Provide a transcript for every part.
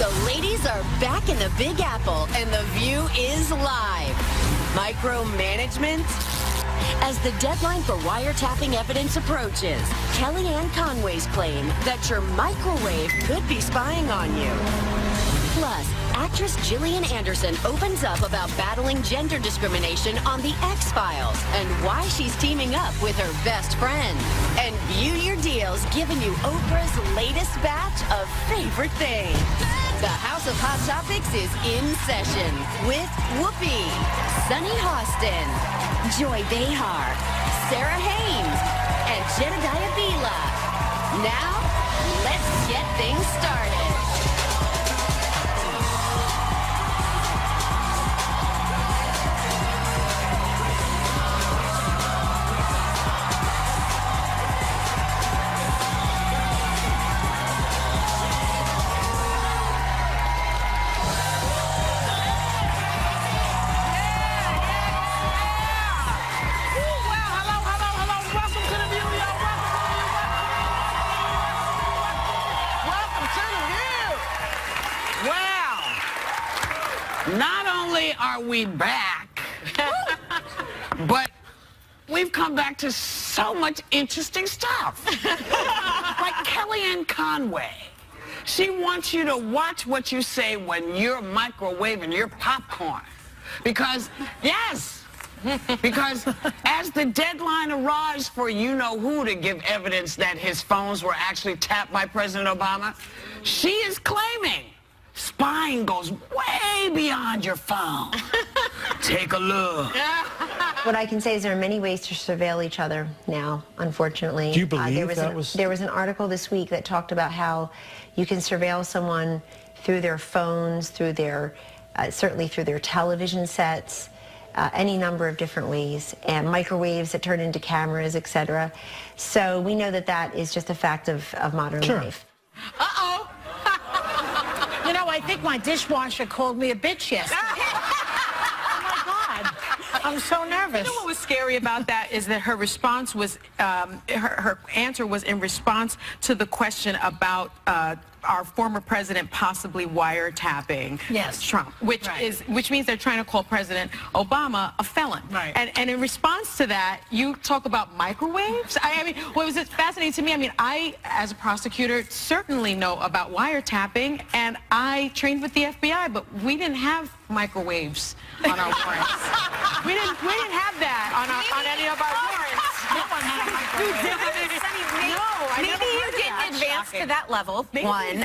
The ladies are back in the Big Apple, and The View is live. Micromanagement? As the deadline for wiretapping evidence approaches, Kellyanne Conway's claim that your microwave could be spying on you. Plus, actress Gillian Anderson opens up about battling gender discrimination on The X-Files and why she's teaming up with her best friend. And View Your Deals giving you Oprah's latest batch of favorite things. The House of Hot Topics is in session with Whoopi, Sunny Hostin, Joy Behar, Sarah Haynes, and Jedediah Bila. Now, let's get things started. Not only are we back, but we've come back to so much interesting stuff. Like Kellyanne Conway. She wants you to watch what you say when you're microwaving your popcorn. Because, yes, because as the deadline arrives for you-know-who to give evidence that his phones were actually tapped by President Obama, she is claiming spying goes way beyond your phone. Take a look. What I can say is there are many ways to surveil each other now, unfortunately. Do you believe there was an article this week that talked about how you can surveil someone through their phones, through their, certainly through their television sets, any number of different ways, and microwaves that turn into cameras, etc. So we know that that is just a fact of modern life. Uh-oh. You know, I think my dishwasher called me a bitch yesterday. Oh, my God. I'm so nervous. You know what was scary about that is that her response was, her answer was in response to the question about our former president possibly wiretapping Trump, which means they're trying to call President Obama a felon. Right. And in response to that, you talk about microwaves. I mean, what was fascinating to me? I mean, I, as a prosecutor, certainly know about wiretapping, and I trained with the FBI, but we didn't have microwaves on our warrants. we didn't have that on any of our warrants. Maybe you didn't advance to that level, one.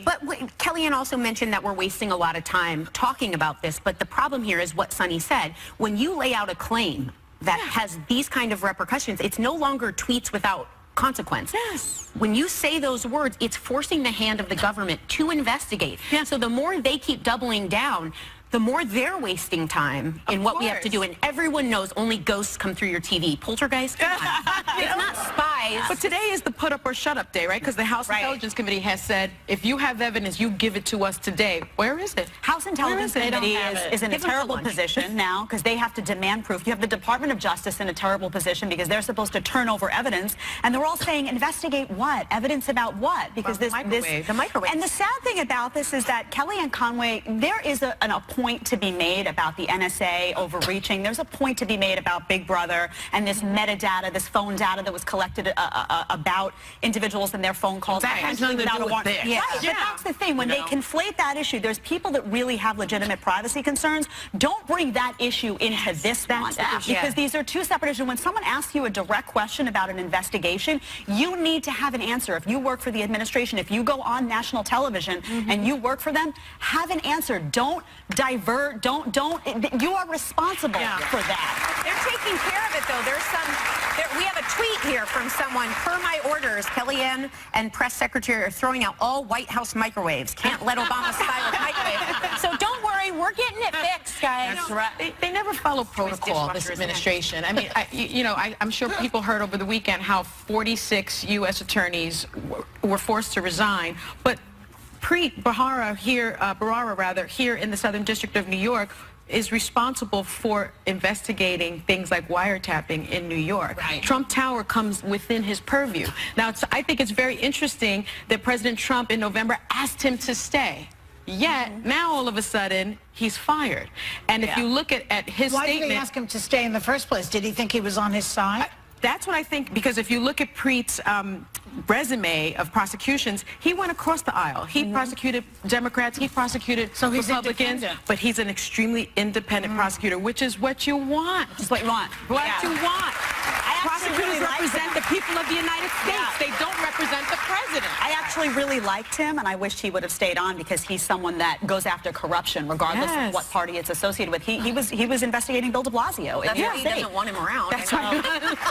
But Kellyanne also mentioned that we're wasting a lot of time talking about this, but the problem here is what Sunny said. When you lay out a claim that has these kind of repercussions, it's no longer tweets without consequence. Yes. When you say those words, it's forcing the hand of the government to investigate. Yeah. So the more they keep doubling down, the more they're wasting time in what we have to do. And everyone knows only ghosts come through your TV. Poltergeist? Come on. It's not spies. But today is the put up or shut up day, right? Because the House Intelligence Committee has said, if you have evidence, you give it to us today. Where is it? House Intelligence Committee is in a terrible position now because they have to demand proof. You have the Department of Justice in a terrible position because they're supposed to turn over evidence, and they're all saying, investigate what? Evidence about what? Because the microwave. And the sad thing about this is that Kellyanne Conway, there is a point to be made about the NSA overreaching. There's a point to be made about Big Brother and this metadata, this phone data that was collected about individuals and their phone calls. That has nothing to do with this. Yeah. Right, but that's the thing. When they conflate that issue, there's people that really have legitimate privacy concerns. Don't bring that issue into this one, because these are two separate issues. When someone asks you a direct question about an investigation, you need to have an answer. If you work for the administration, if you go on national television and you work for them, have an answer. Don't divert. You are responsible for that. They're taking care of it, though. We have a tweet here from someone. Per my orders, Kellyanne and press secretary are throwing out all White House microwaves. Can't let Obama spy with microwaves. So don't worry, we're getting it fixed, guys. That's right. They never follow protocol, this administration. I mean, I'm sure people heard over the weekend how 46 U.S. attorneys were forced to resign, but Preet Bharara here in the Southern District of New York is responsible for investigating things like wiretapping in New York. Right. Trump Tower comes within his purview. Now, I think it's very interesting that President Trump in November asked him to stay. Yet, now all of a sudden, he's fired. And if you look at his Why statement... did they ask him to stay in the first place? Did he think he was on his side? That's what I think, because if you look at Preet's resume of prosecutions, he went across the aisle. He prosecuted Democrats, he prosecuted Republicans, but he's an extremely independent prosecutor, which is what you want. Just what you want. What you want. Prosecutors really represent the people of the United States. They don't represent the president. I actually really liked him, and I wished he would have stayed on because he's someone that goes after corruption, regardless of what party it's associated with. He was investigating Bill de Blasio. That's why he doesn't want him around. That's right.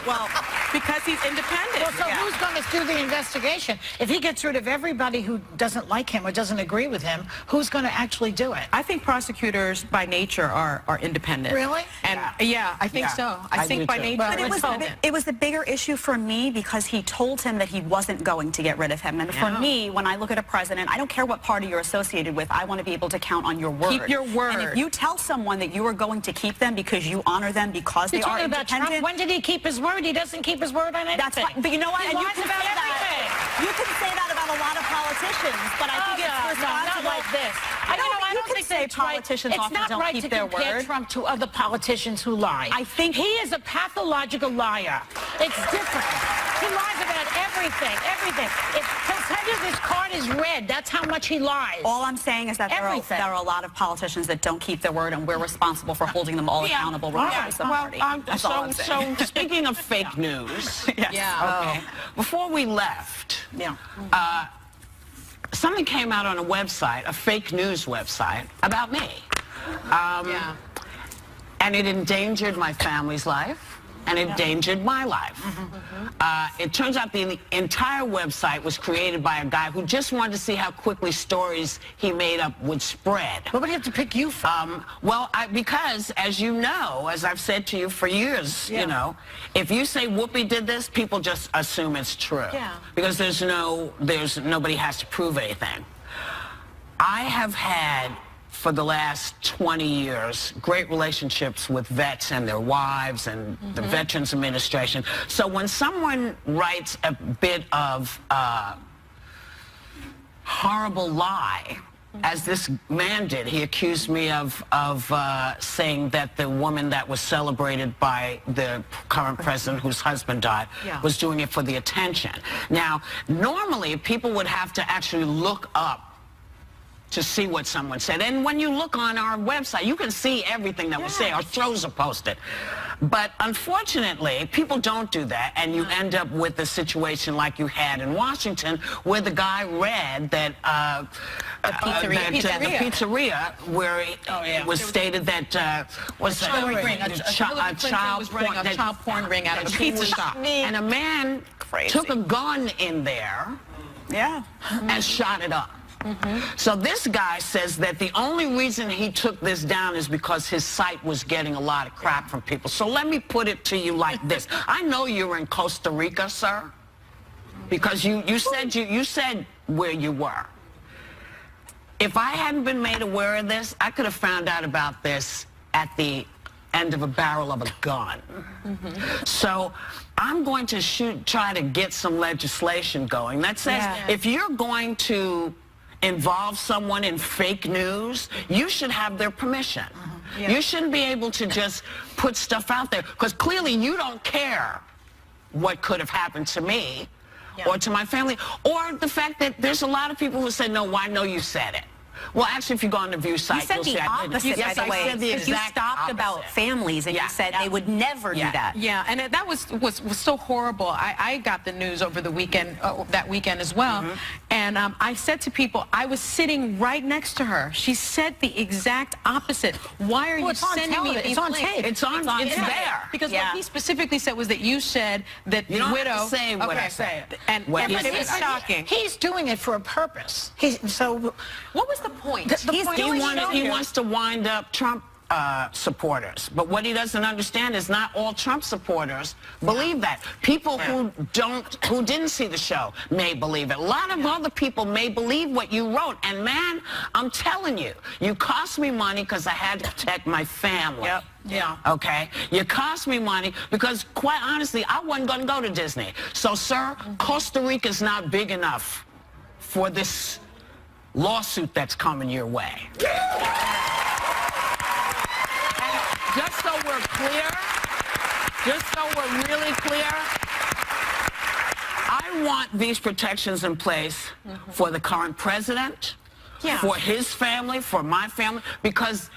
Well, because he's independent. Well, so who's going to do the investigation? If he gets rid of everybody who doesn't like him or doesn't agree with him, who's going to actually do it? I think prosecutors by nature are independent. Really? And yeah, I think so. I think by nature. But it was the bigger issue for me because he told him that he wasn't going to get rid of him. And for me, when I look at a president, I don't care what party you're associated with. I want to be able to count on your word. Keep your word. And if you tell someone that you are going to keep them because you honor them because they are independent. When did he keep his word? He doesn't keep his word on anything. That's fine. But you know what? He And you lies can about say everything. that. You can say that about a lot of politicians, but I think it's responsible. Not like this. I don't think say politicians often don't keep their word. It's not right to compare Trump to other politicians who lie. I think he is a pathological liar. It's different. He lies about everything, everything. He'll tell you this card is red. That's how much he lies. All I'm saying is that there are a lot of politicians that don't keep their word, and we're responsible for holding them all accountable regardless of party. That's all I'm saying. So speaking of fake news, before we left, something came out on a website, a fake news website, about me. And it endangered my family's life. And it endangered my life. It turns out the entire website was created by a guy who just wanted to see how quickly stories he made up would spread. What would he have to pick you for? Well, because, as you know, as I've said to you for years, you know, if you say Whoopi did this, people just assume it's true. Because nobody has to prove anything. I have had, for the last 20 years, great relationships with vets and their wives and the Veterans Administration. So when someone writes a bit of horrible lie, as this man did, he accused me of saying that the woman that was celebrated by the current president, whose husband died, was doing it for the attention. Now, normally, people would have to actually look up to see what someone said. And when you look on our website, you can see everything that we say. Our shows are posted. But unfortunately, people don't do that, and you end up with a situation like you had in Washington, where the guy read that the pizzeria where it was stated that was a child porn ring out of a pizza shop, and a man took a gun in there, and shot it up. So this guy says that the only reason he took this down is because his site was getting a lot of crap from people. So let me put it to you like this. I know you're in Costa Rica, sir, because you said where you were. If I hadn't been made aware of this, I could have found out about this at the end of a barrel of a gun. So I'm going to try to get some legislation going that says if you're going to involve someone in fake news, you should have their permission. You shouldn't be able to just put stuff out there, because clearly you don't care what could have happened to me or to my family, or the fact that there's a lot of people who say, no, well, I know you said it. Well, actually, if you go on the View site, you'll see I didn't. Yes, by the way. I said the exact you stopped opposite. about families, and you said they would never do that. Yeah, and that was so horrible. I got the news over the weekend, that weekend as well, and I said to people, I was sitting right next to her. She said the exact opposite. Why are you sending me these links? It's there. Because what he specifically said was that you said that the widow. Have to say what I said. And it was shocking. He's doing it for a purpose. What was the point? He wants to wind up Trump supporters. But what he doesn't understand is not all Trump supporters believe that. People who didn't see the show may believe it. A lot of other people may believe what you wrote. And man, I'm telling you, you cost me money because I had to protect my family. Okay? You cost me money because, quite honestly, I wasn't going to go to Disney. So, sir, Costa Rica is not big enough for this lawsuit that's coming your way. And just so we're clear, just so we're really clear, I want these protections in place for the current president, for his family, for my family, because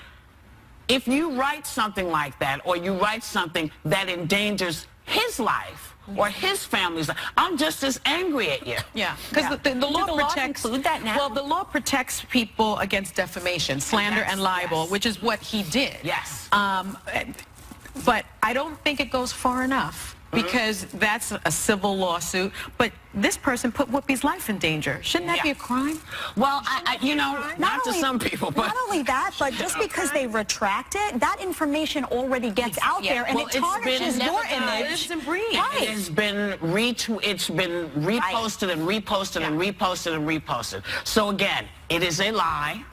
if you write something like that, or you write something that endangers his life or his family's life, I'm just as angry at you. Yeah, because the law protects. Include that now? Well, the law protects people against defamation, slander, and libel, which is what he did. Yes. But I don't think it goes far enough. Because that's a civil lawsuit, but this person put Whoopi's life in danger. Shouldn't that be a crime? Well, you know, not to some people, but... Not only that, but just because they retract it, that information already gets out there, and it tarnishes your image. It has been reposted and reposted and reposted and reposted. So again, it is a lie.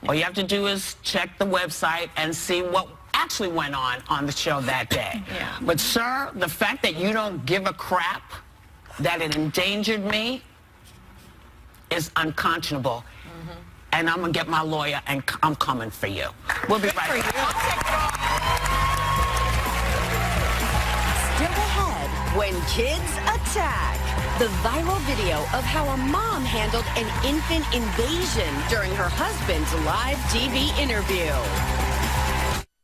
All you have to do is check the website and see what actually went on the show that day. But sir, the fact that you don't give a crap that it endangered me is unconscionable. And I'm gonna get my lawyer and I'm coming for you. We'll be right back. Still ahead, when kids attack. The viral video of how a mom handled an infant invasion during her husband's live TV interview.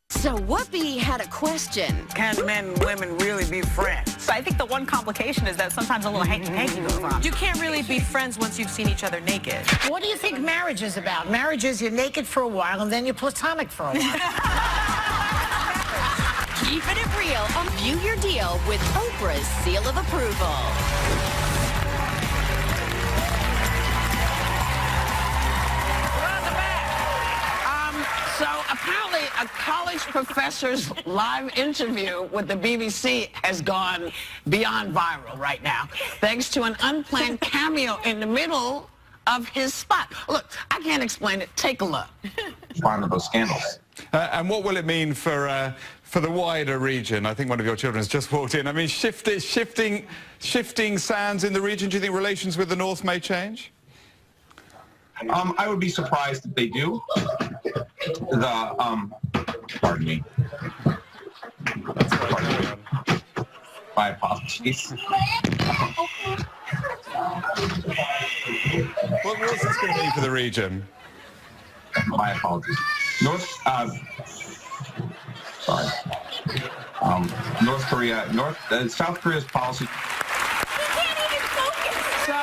So Whoopi had a question. Can men and women really be friends? So I think the one complication is that sometimes a little hanky-panky goes on. You can't really be friends once you've seen each other naked. What do you think marriage is about? Marriage is you're naked for a while and then you're platonic for a while. Keeping it real on View Your Deal with Oprah's seal of approval. So apparently a college professor's live interview with the BBC has gone beyond viral right now, thanks to an unplanned cameo in the middle of his spot. Look, I can't explain it. Take a look. One of those scandals. And what will it mean for the wider region? I think one of your children has just walked in. I mean, shifting sands in the region. Do you think relations with the North may change? I would be surprised if they do. Pardon me. My apologies. What's this going to mean for the region? My apologies. South Korea's policy. So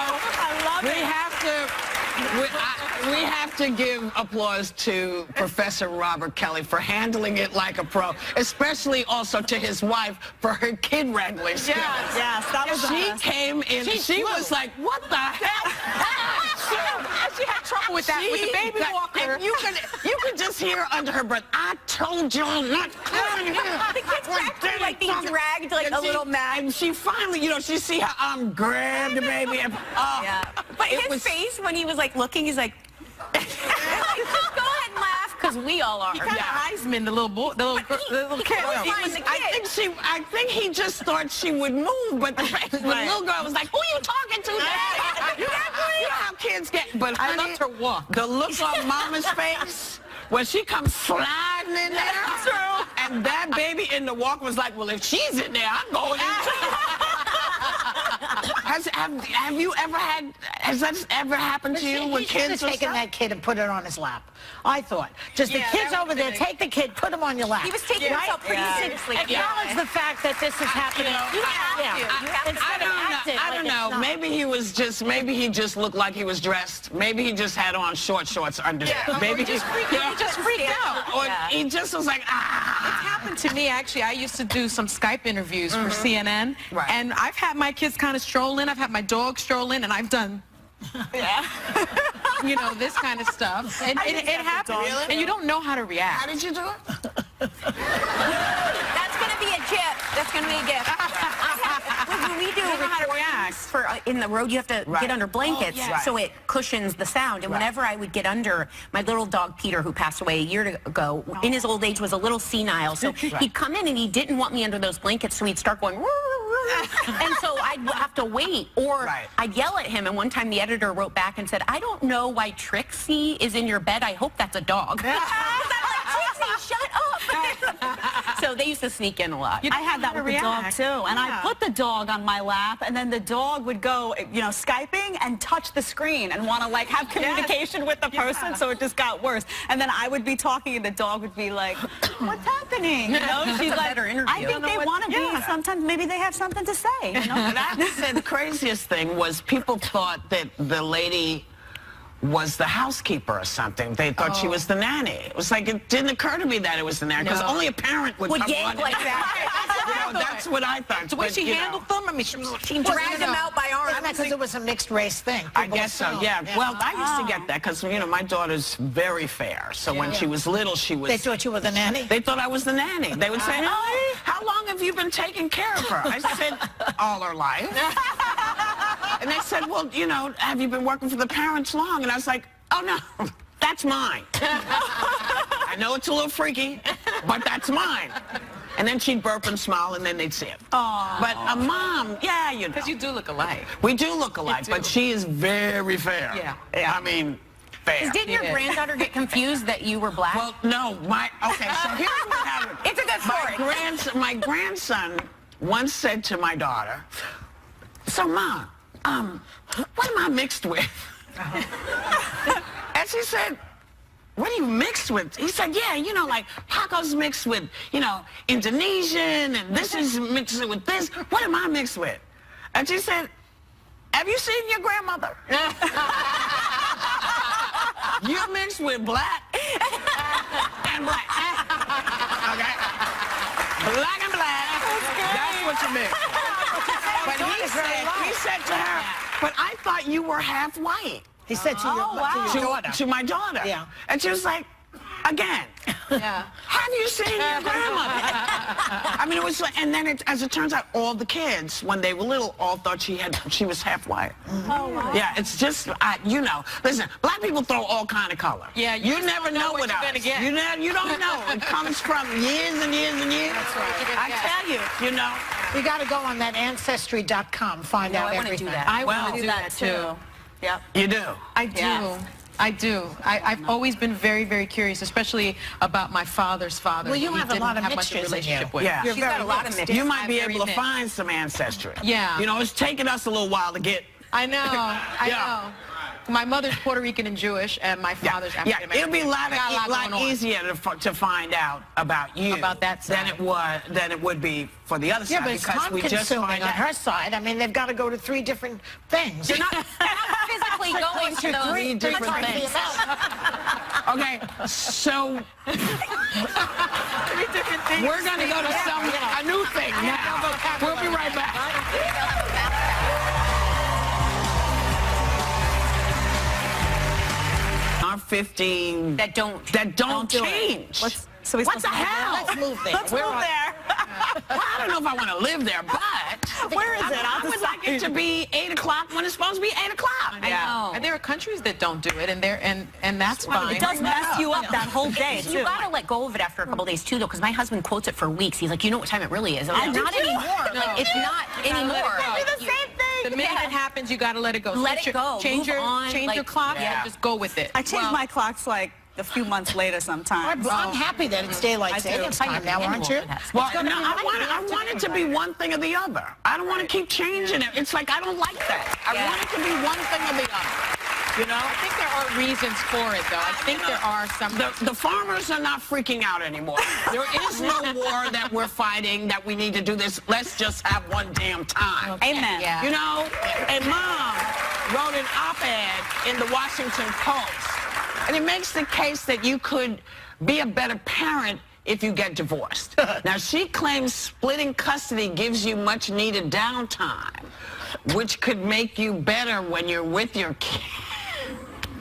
we have to give applause to Professor Robert Kelly for handling it like a pro, especially also to his wife for her kid wrangling skills. Yes, that was She came in, she was like, what the hell? She had trouble with that, with the baby walker. And you could just hear under her breath, I told y'all not coming here. The kids practically like being dragged like a little mat. And she finally, you know, she see her arm grab the baby and, But his face when he was like looking, he's like, just go ahead and laugh, because we all are. He kind of Heisman, the little boy, the little kid. I think he just thought she would move, but the little girl was like, who are you talking to? You know how kids get, but I loved her walk. The look on Mama's face when she comes sliding in there, and that baby in the walk was like, well, if she's in there, I'm going in too. Have you ever has that ever happened to you with kids? He should have taken that kid and put it on his lap. I thought. Just the kid's over there, take the kid, put him on your lap. He was taking himself pretty seriously. Acknowledge the fact that this is happening. I don't know. Maybe he just looked like he was dressed. Maybe he just had on short shorts under there. Maybe he just freaked out. Or he just was like, It's happened to me, actually. I used to do some Skype interviews for CNN. Right. And I've had my kids kind of stroll in. I've had my dog stroll in, and I've done, you know, this kind of stuff. And it happens. Really? And you don't know how to react. how did you do it? That's going to be a gift. That's going to be a gift. When we do recordings for in the road, you have to get under blankets so it cushions the sound. And whenever I would get under, my little dog Peter, who passed away a year ago, in his old age was a little senile. So he'd come in and he didn't want me under those blankets, so he'd start going, And so I'd have to wait, or I'd yell at him. And one time the editor wrote back and said, I don't know why Trixie is in your bed. I hope that's a dog. Because I'm like, Trixie, shut up. So they used to sneak in a lot. I had that with the dog too, and I put the dog on my lap, and then the dog would go, you know, Skyping and touch the screen and want to like have communication with the person, so it just got worse. And then I would be talking, and the dog would be like, "What's happening?" You know, she's like, "I think they want to be. Sometimes maybe they have something to say." You know, That's the craziest thing was people thought that the lady was the housekeeper or something. They thought she was the nanny. It was like, it didn't occur to me that it was the nanny, because only a parent would come yank running. like that. You know, that's what I thought. The way she handled them, I mean, she dragged them out by arms. Because it was a mixed race thing. I guess so, yeah. Well, I used to get that because, you know, my daughter's very fair. So when she was little, she was... They thought you were the nanny? They thought I was the nanny. They would say, oh, how long have you been taking care of her? I said, all her life. And they said, well, you know, have you been working for the parents long? And I was like, oh, no, that's mine. I know it's a little freaky, but that's mine. And then she'd burp and smile, and then they'd see it. Aww. But a mom, yeah, you know. Because you do look alike. We do look alike, but she is very fair. Yeah. I mean, fair. Didn't your granddaughter get confused that you were black? Well, no, okay, so here's what happened. It's a good story. My grandson once said to my daughter, so, Mom, what am I mixed with? And she said, what are you mixed with? He said, yeah, you know, like Paco's mixed with, you know, Indonesian, and this is mixed with this. What am I mixed with? And she said, have you seen your grandmother? You're mixed with black and black. Okay? Black and black. That's what you mix. But he said to her, but I thought you were half white. He said to your daughter. To my daughter. Yeah. And she was like, again. Yeah. Have you seen your grandmother? I mean, it was like, and then as it turns out, all the kids, when they were little, all thought she was half white. Oh, wow. Yeah, it's just, you know, listen, black people throw all kind of color. Yeah, you never know what you're gonna get. You don't know. It comes from years and years and years. That's right. I tell you, you know. You got to go on that Ancestry.com, find out everything. I want to do that too. Yep. You do? I do. Yes. I do. I've always been very, very curious, especially about my father's father. Well, you have a lot of much mixtures in relationship you. with. Yeah. She's got a lot of mixed. You might be able to find some ancestry. Yeah. You know, it's taken us a little while to get. I know. I know. My mother's Puerto Rican and Jewish, and my father's African American. It'll be a lot easier to find out about you About that side. than it would be for the other side. Yeah, but it's because we just time-consuming find on out. her side. I mean, they've got to go to 3 different things. You're not physically going to those 3 different things. Okay, so we're going to go to a new thing now. We'll be right back. Our 15 that don't change. Let's So what the hell? Let's move there. Let's move there. Well, I don't know if I want to live there, but Where is it? I would like it to be 8 o'clock when it's supposed to be 8 o'clock. I know. And there are countries that don't do it, and that's fine. It does mess you up that whole day, too. You gotta let go of it after a couple days too, though, because my husband quotes it for weeks. He's like, you know what time it really is? I'm like, not anymore. No. Like, it's not anymore. the same thing. The minute it happens, you got to let it go. Let it go. Change Move on. your Like, clock yeah. and just go with it. I change my clocks like a few months later sometimes. I'm happy that it's daylight savings time now, aren't you? Well, no, I want it to be one thing or the other. I don't want to keep changing it. It's like I don't like that. I want it to be one thing or the other. You know? I think there are reasons for it, though. I think there are some. The farmers are not freaking out anymore. There is no war that we're fighting, that we need to do this. Let's just have one damn time. Amen. Yeah. You know? And Mom wrote an op-ed in the Washington Post. And it makes the case that you could be a better parent if you get divorced. Now, she claims splitting custody gives you much needed downtime, which could make you better when you're with your kids.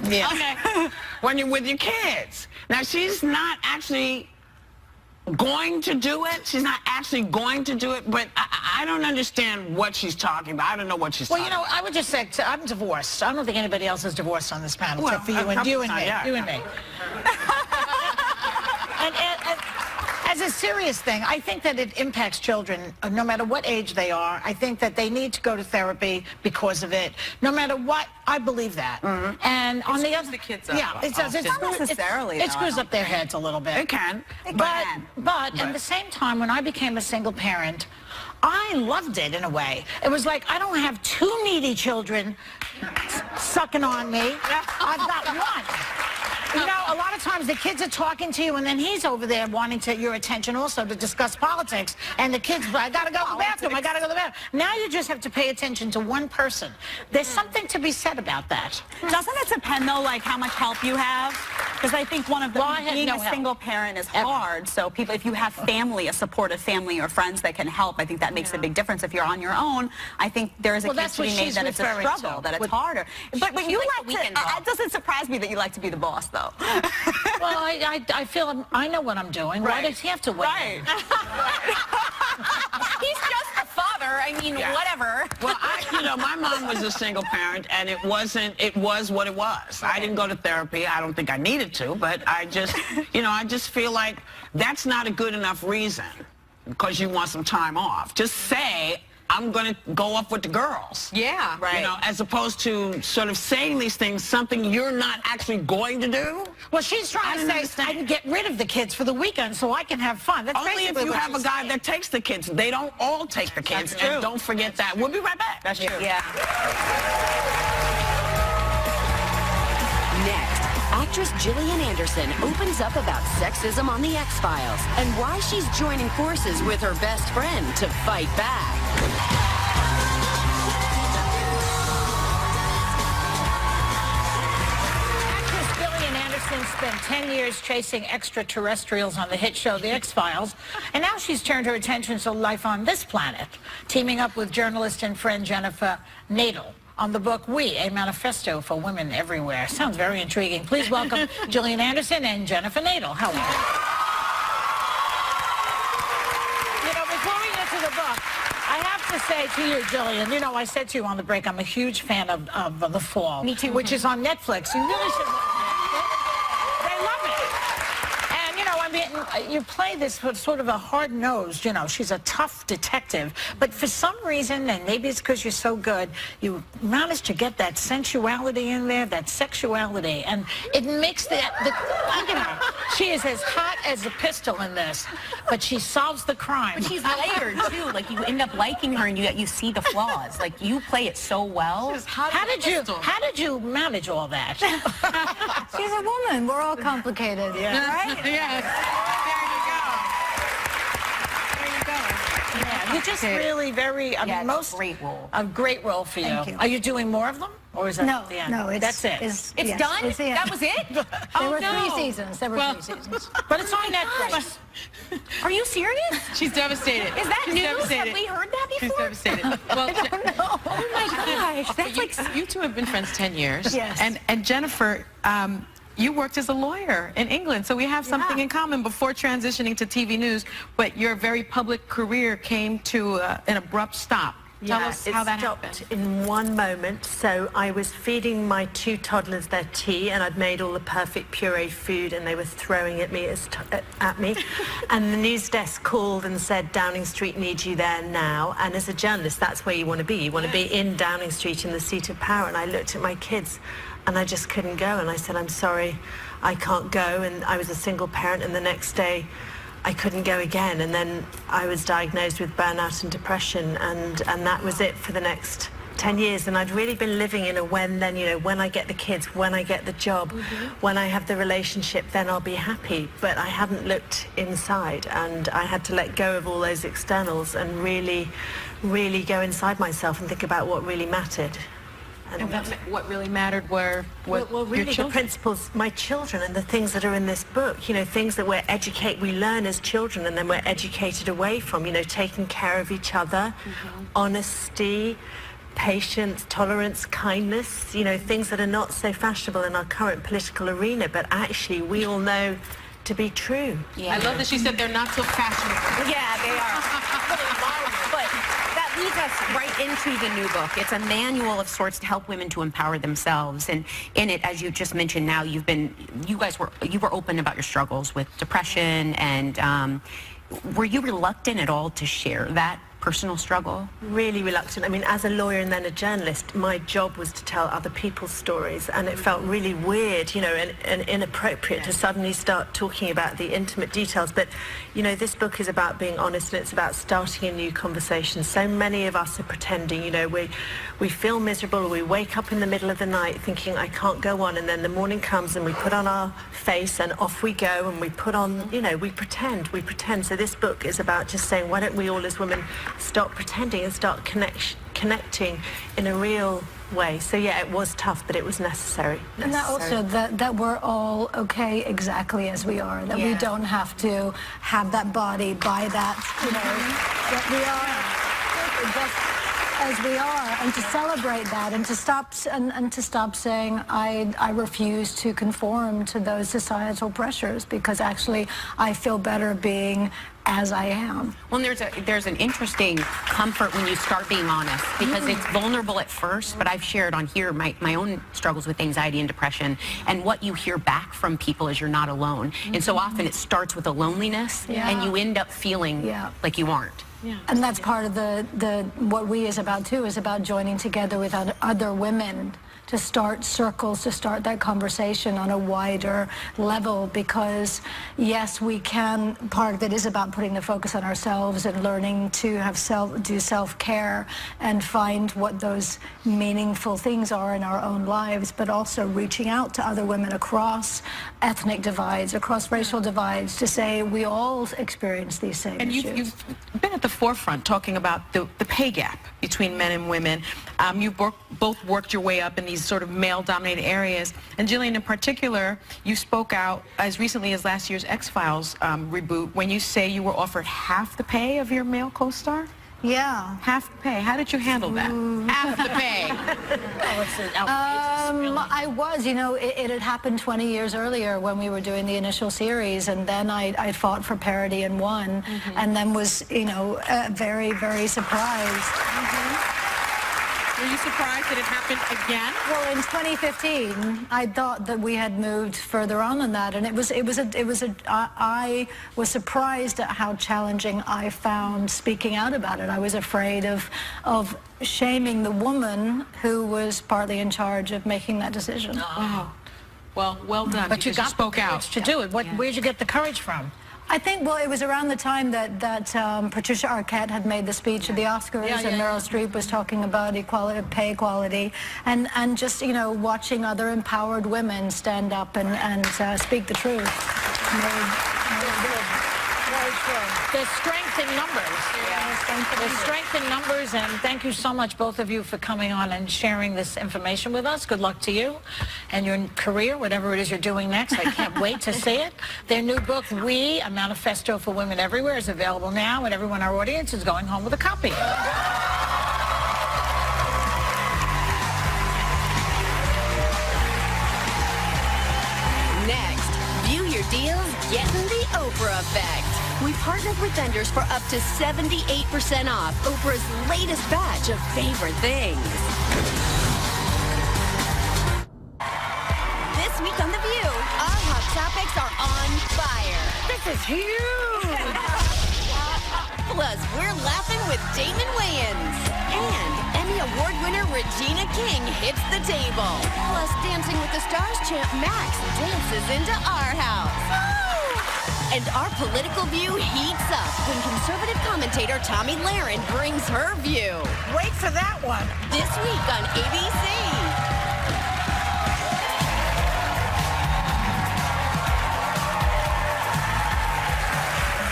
Yeah. Okay. When you're with your kids. Now, she's not actually going to do it. She's not actually going to do it, but I don't understand what she's talking about. I don't know what she's talking about. Well, you know, I would just say, I'm divorced. I don't think anybody else is divorced on this panel, except for you and me. Yeah. You and me. As a serious thing, I think that it impacts children no matter what age they are. I think that they need to go to therapy because of it. No matter what, I believe that. And on the other, the kids up. yeah, it does. Not necessarily, It though, screws up their heads a little bit. It can. But at the same time, when I became a single parent, I loved it in a way. It was like, I don't have two needy children sucking on me. I've got one. You know, a lot of times the kids are talking to you, and then he's over there wanting your attention also to discuss politics. And the kids, I gotta go to the bathroom, I gotta go to the bathroom. Now you just have to pay attention to one person. There's something to be said about that. Doesn't it depend, though, like how much help you have? Because I think one of the being a single parent is hard. So people, if you have family, a supportive family or friends that can help, I think that makes a big difference. If you're on your own, I think there is a case to be made that it's a struggle, that it's harder. But you like to, it doesn't surprise me that you like to be the boss, though. Well, I feel I know what I'm doing. Why does he have to wait? He's just a father. I mean, whatever. Well, my mom was a single parent, and it was what it was. I didn't go to therapy. I don't think I needed to, but I just, I just feel like that's not a good enough reason because you want some time off. Just say, I'm going to go up with the girls. Yeah. Right. As opposed to sort of saying these things, something you're not actually going to do. Well, she's trying to say, I can get rid of the kids for the weekend so I can have fun. That's only if you have a guy that takes the kids. They don't all take the kids. And don't forget that. We'll be right back. That's true. Yeah. Next, actress Gillian Anderson opens up about sexism on The X-Files and why she's joining forces with her best friend to fight back. Actress Gillian Anderson spent 10 years chasing extraterrestrials on the hit show The X-Files, and now she's turned her attention to life on this planet, teaming up with journalist and friend Jennifer Nadel on the book We, A Manifesto for Women Everywhere. Sounds very intriguing. Please welcome Gillian Anderson and Jennifer Nadel. How are you? Before we get to the book, I have to say to you, Gillian, I said to you on the break, I'm a huge fan of The Fall. Me too. Which is on Netflix. You really should watch it. They love it. And, you play this with sort of a hard-nosed, she's a tough detective. But for some reason, and maybe it's because you're so good, you managed to get that sensuality in there, that sexuality. And it makes look at her. She is as hot as a pistol in this, but she solves the crime. But she's layered, too. Like, you end up liking her, and you see the flaws. Like, you play it so well. How did you manage all that? She's a woman. We're all complicated. Yeah. Right? Yes. You just really very, great role. A great role for you. Thank you. Are you doing more of them? Or is that No, the end? no, That's it. It's done? It's the end. That was it? There were 3 seasons. There were 3 seasons. But it's on Netflix. Are you serious? She's devastated. Is that She's news? Devastated. Have we heard that before? She's devastated. Well, I don't know. Oh my gosh, that's like you two have been friends 10 years. Yes. And Jennifer, you worked as a lawyer in England, so we have something in common before transitioning to TV news, but your very public career came to an abrupt stop. Tell us how that happened. It stopped in one moment. So I was feeding my 2 toddlers their tea, and I'd made all the perfect pureed food, and they were throwing at me. And the news desk called and said, Downing Street needs you there now. And as a journalist, that's where you want to be. You want to be in Downing Street in the seat of power. And I looked at my kids, and I just couldn't go. And I said, I'm sorry, I can't go. And I was a single parent, and the next day, I couldn't go again, and then I was diagnosed with burnout and depression, and that was it for the next 10 years. And I'd really been living in a when I get the kids, when I get the job, when I have the relationship, then I'll be happy. But I hadn't looked inside, and I had to let go of all those externals and really, really go inside myself and think about what really mattered. And what really mattered were really the principles, my children, and the things that are in this book, things that we learn as children and then we're educated away from, taking care of each other, honesty, patience, tolerance, kindness, things that are not so fashionable in our current political arena, but actually we all know to be true. Yeah. I love that she said they're not so fashionable. Yeah, they are. But that leads us right into the new book. It's a manual of sorts to help women to empower themselves. And in it, as you just mentioned now, you were open about your struggles with depression, and were you reluctant at all to share that personal struggle? Really reluctant. I mean, as a lawyer and then a journalist, my job was to tell other people's stories, and it felt really weird, you know, and inappropriate to suddenly start talking about the intimate details. But, you know, this book is about being honest, and it's about starting a new conversation. So many of us are pretending, you know, we feel miserable, we wake up in the middle of the night thinking, I can't go on, and then the morning comes and we put on our face and off we go, and we put on, you know, we pretend. So this book is about just saying, why don't we all as women stop pretending and start connecting in a real way. So yeah, it was tough, but it was necessary. And that also, that we're all okay exactly as we are, that we don't have to have that body by that, you know, that we are just as we are, and to celebrate that, and to stop saying I refuse to conform to those societal pressures, because actually I feel better being as I am. Well, there's an interesting comfort when you start being honest, because it's vulnerable at first, but I've shared on here my own struggles with anxiety and depression, and what you hear back from people is you're not alone. And so often it starts with a loneliness, and you end up feeling like you aren't. Yeah. And that's part of what we is about too, is about joining together with other women to start circles, to start that conversation on a wider level, because yes, we can, part of it is about putting the focus on ourselves and learning to have do self-care and find what those meaningful things are in our own lives, but also reaching out to other women across ethnic divides, across racial divides, to say we all experience these same issues. And you've been at the forefront talking about the pay gap between men and women. You've both worked your way up in these sort of male-dominated areas. And Jillian, in particular, you spoke out as recently as last year's X-Files reboot when you say you were offered half the pay of your male co-star? Yeah. Half the pay. How did you handle that? Half the pay. I was, you know, it had happened 20 years earlier when we were doing the initial series, and then I fought for parity and won, and then was, you know, very, very surprised. Were you surprised that it happened again? Well, in 2015, I thought that we had moved further on than that, and I was surprised at how challenging I found speaking out about it. I was afraid of shaming the woman who was partly in charge of making that decision. Oh. Well done. But you spoke out to do it. Where'd you get the courage from? I think, well, it was around the time that Patricia Arquette had made the speech at the Oscars, and Meryl Streep was talking about equality, pay equality, and just, you know, watching other empowered women stand up and speak the truth. There's strength in numbers. There's strength in numbers, and thank you so much, both of you, for coming on and sharing this information with us. Good luck to you and your career, whatever it is you're doing next. I can't wait to see it. Their new book, We, A Manifesto for Women Everywhere, is available now, and everyone in our audience is going home with a copy. Next, view your deals, getting the Oprah effect. We partnered with vendors for up to 78% off Oprah's latest batch of favorite things. This week on The View, our hot topics are on fire. This is huge! Plus, we're laughing with Damon Wayans. And Emmy Award winner Regina King hits the table. Plus, Dancing with the Stars champ Max dances into our house. And our political view heats up when conservative commentator Tomi Lahren brings her view. Wait for that one. This week on ABC.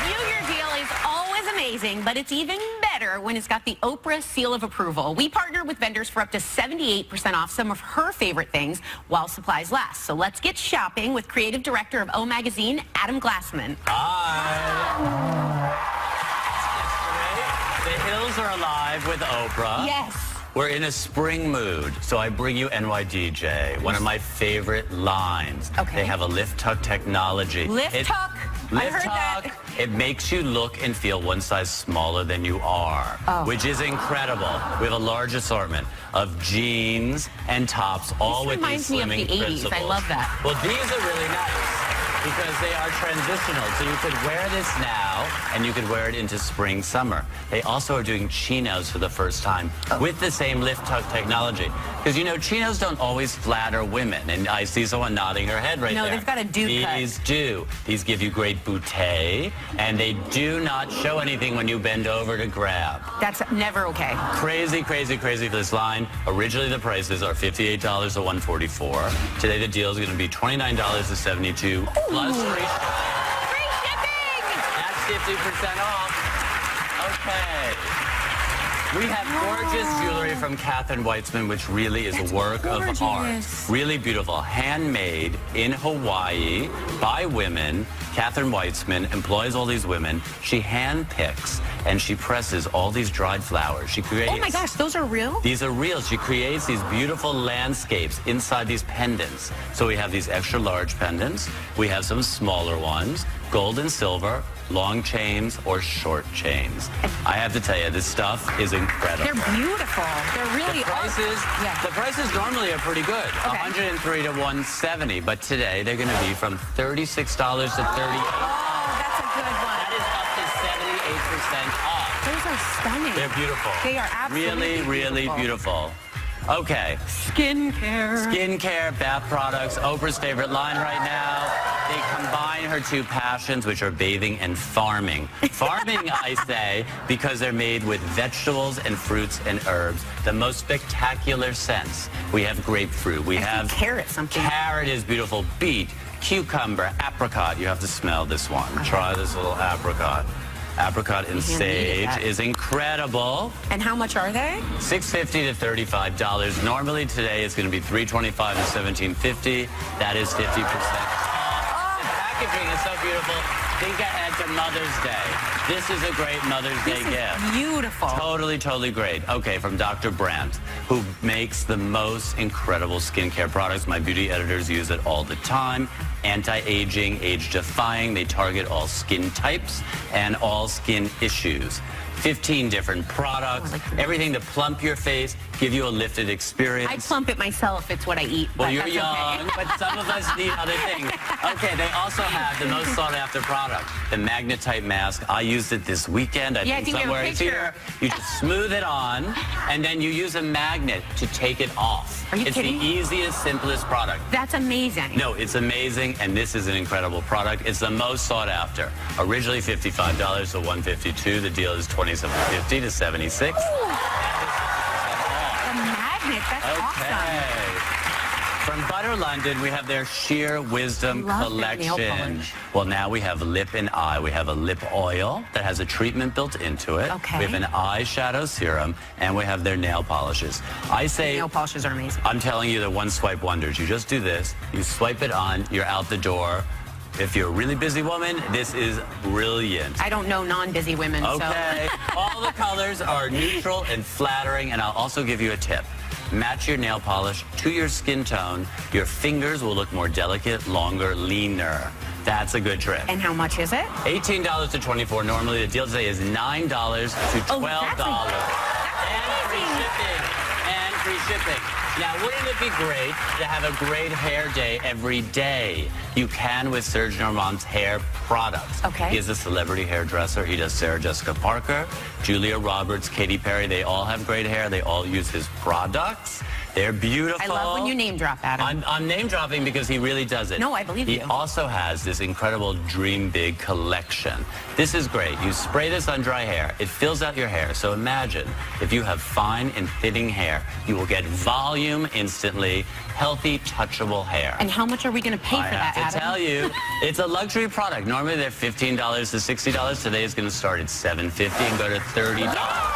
View Your Deal is always amazing, but it's even better when it's got the Oprah seal of approval. We partner with vendors for up to 78% off some of her favorite things while supplies last. So let's get shopping with creative director of O Magazine, Adam Glassman. Hi. The hills are alive with Oprah. Yes. We're in a spring mood, so I bring you NYDJ, one of my favorite lines. Okay. They have a lift tuck technology. Lift tuck? heard that. It makes you look and feel one size smaller than you are, which is incredible. We have a large assortment of jeans and tops, all with these reminds me slimming of the 80s. principles. I love that. Well, these are really nice because they are transitional. So you could wear this now, and you could wear it into spring, summer. They also are doing chinos for the first time with the same lift tuck technology. Because, you know, chinos don't always flatter women. And I see someone nodding her head right there. No, they've got a dude cut. These do. These give you great bootay, and they do not show anything when you bend over to grab. That's never okay. Crazy, crazy, crazy for this line. Originally, the prices are $58 to $144. Today, the deal is going to be $29 to $72 plus free shipping. Free shipping! That's 50% off. Okay. We have gorgeous jewelry from Catherine Weitzman, which really is a work of art. Really beautiful. Handmade in Hawaii by women. Catherine Weitzman employs all these women. She handpicks and she presses all these dried flowers. She creates... Oh my gosh, those are real? These are real. She creates these beautiful landscapes inside these pendants. So we have these extra large pendants. We have some smaller ones, gold and silver, long chains or short chains. I have to tell you, this stuff is incredible. They're beautiful. They're really The prices normally are pretty good. $103 to $170, but today they're going to be from $36 to $38. Oh, that's a good one. That is up to 78% off. Those are stunning. They're beautiful. They are absolutely really beautiful. Okay. Skincare. Skincare, bath products, Oprah's favorite line right now. They combine her two passions, which are bathing and farming. Farming, I say, because they're made with vegetables and fruits and herbs. The most spectacular scents. We have grapefruit. We have carrot. Carrot is beautiful. Beet, cucumber, apricot. You have to smell this one. Try this little apricot. Apricot and sage is incredible. And how much are they? $6.50 to $35. Normally today it's going to be $3.25 to $17.50. That is 50% off. The packaging is so beautiful. Think ahead to Mother's Day. This is a great Mother's Day gift. Beautiful. Totally great. Okay, from Dr. Brandt, who makes the most incredible skincare products. My beauty editors use it all the time. Anti-aging, age-defying. They target all skin types and all skin issues. 15 different products, everything to plump your face, give you a lifted experience. I plump it myself. It's what I eat. Well, you're young, but some of us need other things. Okay, they also have the most sought-after product, the Magnetite mask. I used it this weekend. I think somewhere it's here. You just smooth it on, and then you use a magnet to take it off. Are you kidding? It's the easiest, simplest product. That's amazing. No, it's amazing, and this is an incredible product. It's the most sought after. Originally $55 to $152. The deal is $27.50 to $76. The magnet, that's awesome. From Butter London, we have their Sheer Wisdom collection. Well, now we have lip and eye. We have a lip oil that has a treatment built into it. Okay. We have an eyeshadow serum, and we have their nail polishes. I say... Nail polishes are amazing. I'm telling you, they're one-swipe wonders. You just do this, you swipe it on, you're out the door. If you're a really busy woman, this is brilliant. I don't know non-busy women, Okay. so... All the colors are neutral and flattering, and I'll also give you a tip. Match your nail polish to your skin tone. Your fingers will look more delicate, longer, leaner. That's a good trick. And how much is it? $18 to $24. Normally, the deal today is $9 to $12. And free shipping. And free shipping. Now, wouldn't it be great to have a great hair day every day? You can with Serge Normand's hair products. Okay. He is a celebrity hairdresser. He does Sarah Jessica Parker, Julia Roberts, Katy Perry. They all have great hair. They all use his products. They're beautiful. I love when you name drop, Adam. I'm name dropping because he really does it. No, I believe you. He also has this incredible Dream Big collection. This is great. You spray this on dry hair. It fills out your hair. So imagine if you have fine and thinning hair, you will get volume instantly, healthy, touchable hair. And how much are we going to pay for that, Adam? I have to tell you, it's a luxury product. Normally they're $15 to $60. Today it's going to start at $7.50 and go to $30. 50% off.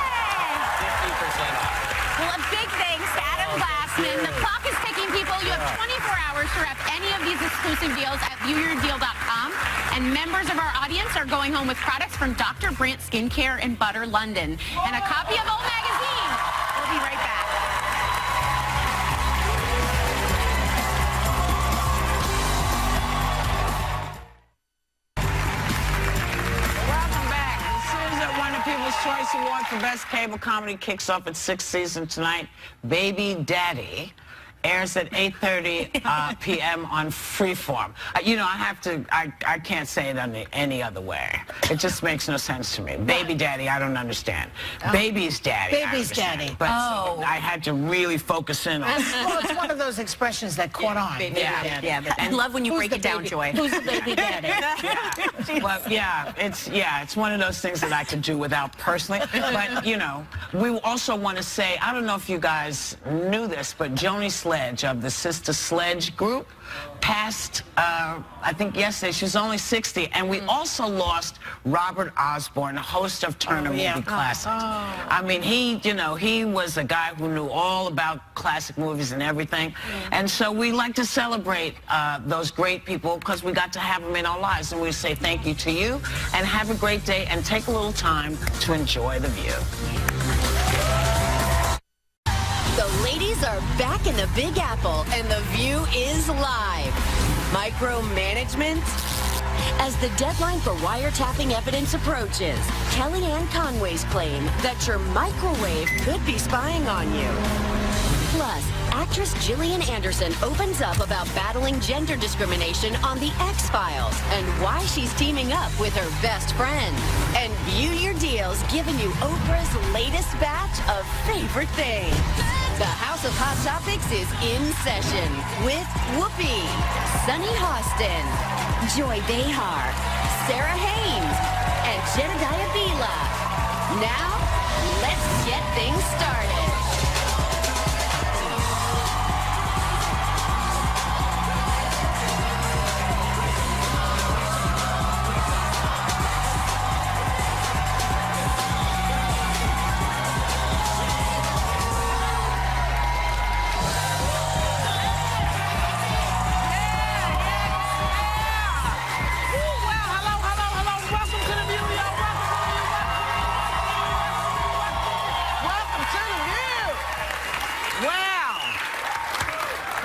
Well, a big thanks to Adam Glassman. The clock is ticking, people. You have 24 hours to wrap any of these exclusive deals at viewyourdeal.com. And members of our audience are going home with products from Dr. Brandt Skincare and Butter London. And a copy of O Magazine. We'll be right back. People's Choice Award for Best Cable Comedy kicks off its 6th season tonight. Baby Daddy airs at 8:30 p.m. on Freeform. You know, I can't say it any other way. It just makes no sense to me. Baby Daddy, I don't understand. Baby's Daddy, Baby's Daddy. But I had to really focus in on it. Well, it's one of those expressions that caught on. Baby Daddy. Yeah, I love when you break it down, Joy. Who's the baby daddy? But it's one of those things that I could do without personally. But you know, we also want to say, I don't know if you guys knew this, but Joni Sledge of the Sister Sledge group passed, I think yesterday. She was only 60, and we also lost Robert Osborne, host of Turner Movie Classics. I mean, he was a guy who knew all about classic movies and everything, and so we like to celebrate those great people because we got to have them in our lives, and we say thank you to you, and have a great day, and take a little time to enjoy the view. The ladies are back in the Big Apple, and the view is live. Micromanagement? As the deadline for wiretapping evidence approaches, Kellyanne Conway's claim that your microwave could be spying on you. Plus, actress Gillian Anderson opens up about battling gender discrimination on The X-Files and why she's teaming up with her best friend. And View Your Deals giving you Oprah's latest batch of favorite things. The House of Hot Topics is in session with Whoopi, Sunny Hostin, Joy Behar, Sarah Haynes, and Jedediah Bila. Now, let's get things started.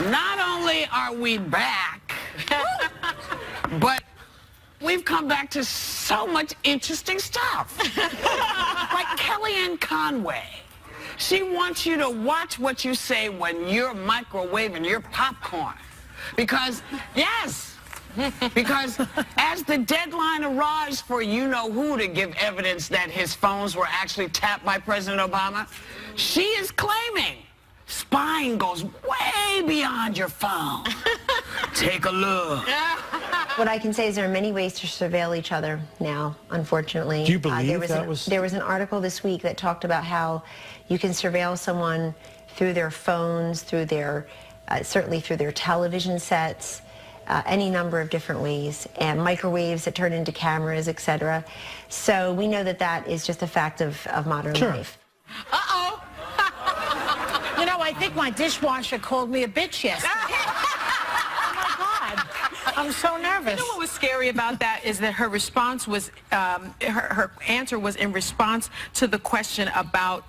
Not only are we back, but we've come back to so much interesting stuff. Like Kellyanne Conway. She wants you to watch what you say when you're microwaving your popcorn. Because, yes, because as the deadline arrives for you-know-who to give evidence that his phones were actually tapped by President Obama, she is claiming spying goes way beyond your phone. Take a look. What I can say is there are many ways to surveil each other now, unfortunately. Do you believe there was an article this week that talked about how you can surveil someone through their phones, through their, certainly through their television sets, any number of different ways, and microwaves that turn into cameras, etc. So we know that that is just a fact of modern life. Uh-oh. You know, I think my dishwasher called me a bitch yesterday. Oh, my God. I'm so nervous. You know what was scary about that is that her response was, her answer was in response to the question about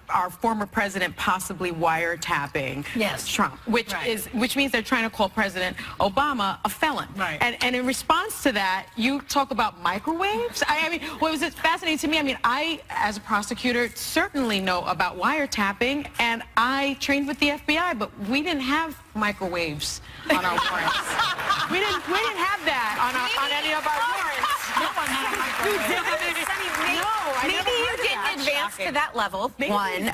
our former president possibly wiretapping Trump, which means they're trying to call President Obama a felon. Right. And in response to that, you talk about microwaves. I mean, what was fascinating to me, I mean, I, as a prosecutor, certainly know about wiretapping, and I trained with the FBI, but we didn't have microwaves on our warrants. we didn't have that on any of our warrants. No one had a microwave. Maybe you didn't advance to that level, one.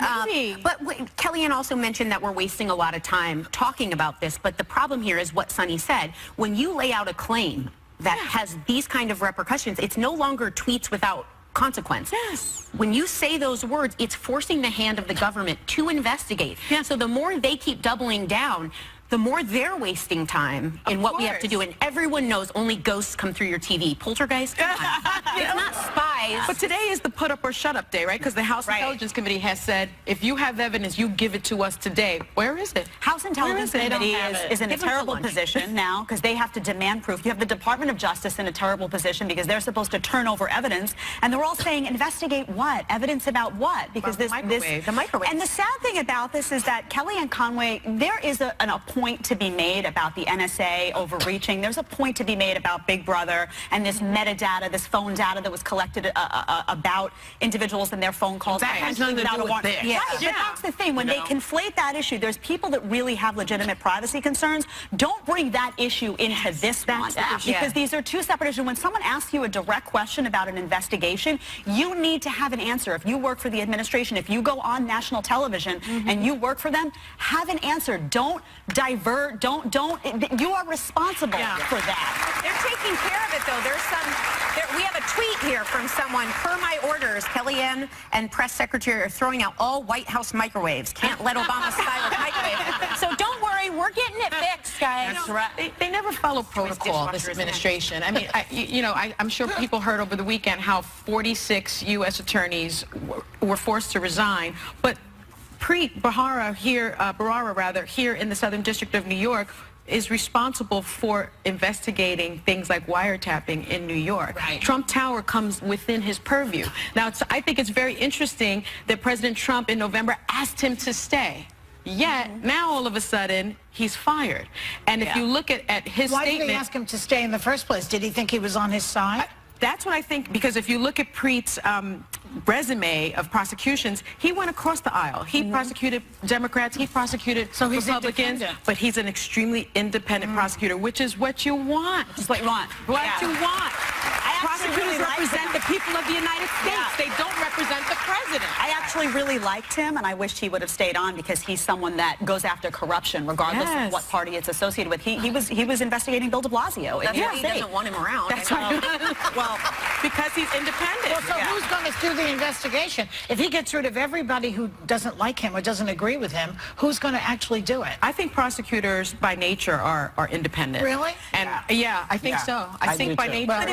But Kellyanne also mentioned that we're wasting a lot of time talking about this, but the problem here is what Sunny said. When you lay out a claim that has these kind of repercussions, it's no longer tweets without consequence. Yes. When you say those words, it's forcing the hand of the government to investigate. Yeah. So the more they keep doubling down, the more they're wasting time in what we have to do. And everyone knows only ghosts come through your TV. Poltergeist? Come on. It's not spies. But today is the put up or shut up day, right? Because the House Intelligence Committee has said, if you have evidence, you give it to us today. Where is it? House Intelligence Committee is in a terrible position now because they have to demand proof. You have the Department of Justice in a terrible position because they're supposed to turn over evidence. And they're all saying, investigate what? Evidence about what? Because the microwave. And the sad thing about this is that Kellyanne Conway, there is a point to be made about the NSA overreaching. There's a point to be made about Big Brother and this metadata, this phone data that was collected about individuals and their phone calls. That has nothing to do with this. Right, but that's the thing. When they conflate that issue, there's people that really have legitimate privacy concerns. Don't bring that issue into this one, because these are two separate issues. When someone asks you a direct question about an investigation, you need to have an answer. If you work for the administration, if you go on national television and you work for them, have an answer. Don't divert. You are responsible for that. They're taking care of it, though. We have a tweet here from someone. Per my orders, Kellyanne and press secretary are throwing out all White House microwaves. Can't let Obama style a microwave. So don't worry, we're getting it fixed, guys. That's right. They never follow protocol, this administration. I mean, I'm sure people heard over the weekend how 46 U.S. attorneys were forced to resign, but Preet Bharara here in the Southern District of New York is responsible for investigating things like wiretapping in New York. Right. Trump Tower comes within his purview. Now, I think it's very interesting that President Trump in November asked him to stay. Yet, now all of a sudden, he's fired. And if you look at his statement... Why did he ask him to stay in the first place? Did he think he was on his side? That's what I think, because if you look at Preet's resume of prosecutions, he went across the aisle. He prosecuted Democrats, he prosecuted Republicans, but he's an extremely independent prosecutor, which is what you want. It's what you want. What you want. Prosecutors represent the people of the United States. They don't represent the president. I actually really liked him, and I wished he would have stayed on, because he's someone that goes after corruption, regardless of what party it's associated with. He was investigating Bill de Blasio. That's why he doesn't want him around. That's right. Well, because he's independent. Well, so who's going to do the investigation? If he gets rid of everybody who doesn't like him or doesn't agree with him, who's going to actually do it? I think prosecutors by nature are independent. Really? And I think so. I think by nature. But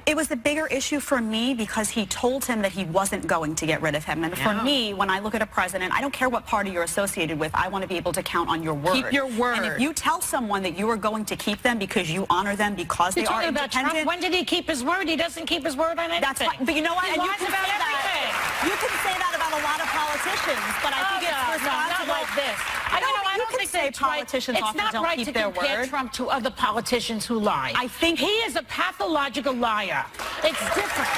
it was the bigger issue for me, because he told him that he wasn't going to get rid of him. And for me, when I look at a president, I don't care what party you're associated with. I want to be able to count on your word. Keep your word. And if you tell someone that you are going to keep them because you honor them because they are independent... When did he keep his word? He doesn't keep his word on anything. That's fine. But you know what? He lies about everything. You can say that about a lot of politicians, but I think it's responsible. Not like this. I don't think say politicians often don't keep their word. It's not right to compare Trump to other politicians who lie. I think he is a pathological liar. It's different.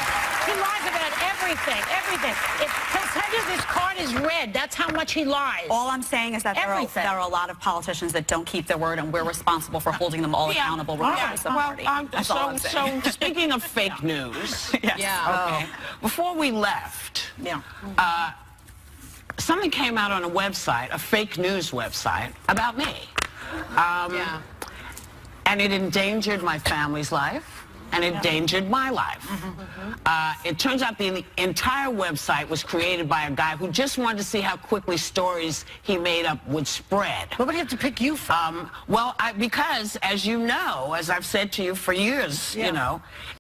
He lies about everything. If he'll tell you this card is red, that's how much he lies. All I'm saying is that there are a lot of politicians that don't keep their word, and we're responsible for holding them all accountable regardless of party. That's all I'm saying. So speaking of fake news, before we left, something came out on a website, a fake news website, about me. And it endangered my family's life, and it endangered my life. It turns out the entire website was created by a guy who just wanted to see how quickly stories he made up would spread. What would he have to pick you from? Well, because, as you know, as I've said to you for years, you know,